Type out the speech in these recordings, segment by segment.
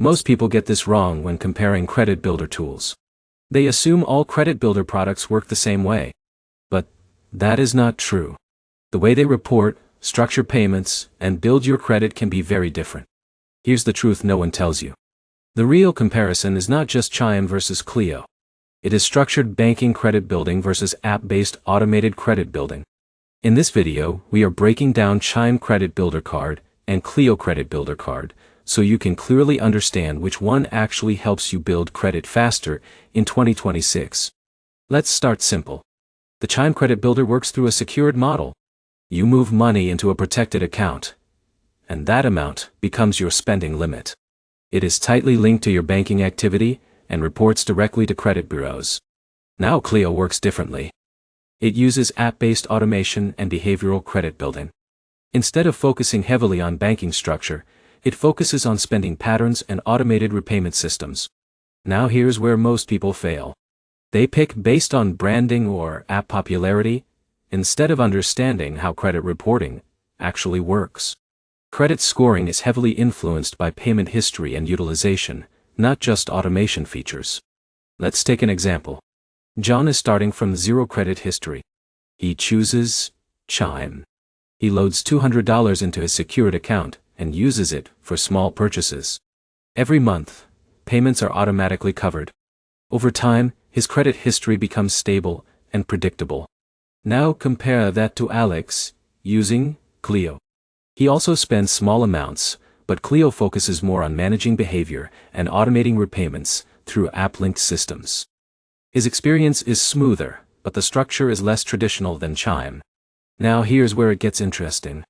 Most people get this wrong when comparing credit builder tools. They assume all credit builder products work the same way. But that is not true. The way they report, structure payments, and build your credit can be very different. Here's the truth no one tells you. The real comparison is not just Chime versus Cleo. It is structured banking credit building versus app-based automated credit building. In this video, we are breaking down Chime Credit Builder Card and Cleo Credit Builder Card, so you can clearly understand which one actually helps you build credit faster in 2026. Let's start simple. The Chime Credit Builder works through a secured model. You move money into a protected account, and that amount becomes your spending limit. It is tightly linked to your banking activity and reports directly to credit bureaus. Now Cleo works differently. It uses app-based automation and behavioral credit building. Instead of focusing heavily on banking structure, it focuses on spending patterns and automated repayment systems. Now here's where most people fail. They pick based on branding or app popularity, instead of understanding how credit reporting actually works. Credit scoring is heavily influenced by payment history and utilization, not just automation features. Let's take an example. John is starting from zero credit history. He chooses Chime. He loads $200 into his secured account and uses it for small purchases. Every month, payments are automatically covered. Over time, his credit history becomes stable and predictable. Now compare that to Alex, using Cleo. He also spends small amounts, but Cleo focuses more on managing behavior and automating repayments through app-linked systems. His experience is smoother, but the structure is less traditional than Chime. Now here's where it gets interesting.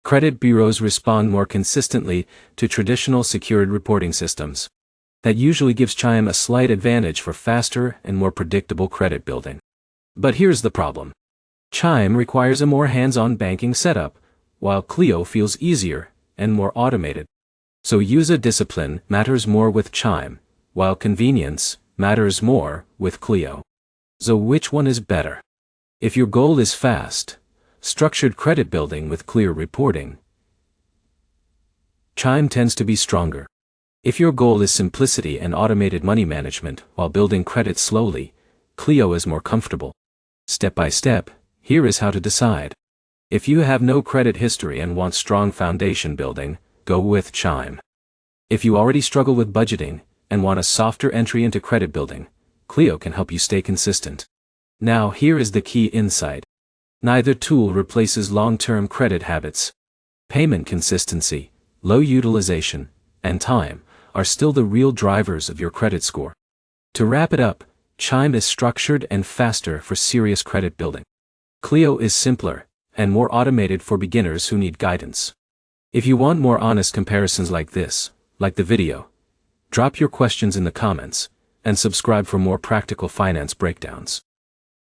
Credit bureaus respond more consistently to traditional secured reporting systems. That usually gives Chime a slight advantage for faster and more predictable credit building. But here's the problem. Chime requires a more hands-on banking setup, while Cleo feels easier and more automated. So user discipline matters more with Chime, while convenience matters more with Cleo. So which one is better? If your goal is fast, structured credit building with clear reporting, Chime tends to be stronger. If your goal is simplicity and automated money management while building credit slowly, Cleo is more comfortable. Step by step, here is how to decide. If you have no credit history and want strong foundation building, go with Chime. If you already struggle with budgeting and want a softer entry into credit building, Cleo can help you stay consistent. Now here is the key insight. Neither tool replaces long-term credit habits. Payment consistency, low utilization, and time are still the real drivers of your credit score. To wrap it up, Chime is structured and faster for serious credit building. Cleo is simpler and more automated for beginners who need guidance. If you want more honest comparisons like this, like the video, drop your questions in the comments, and subscribe for more practical finance breakdowns.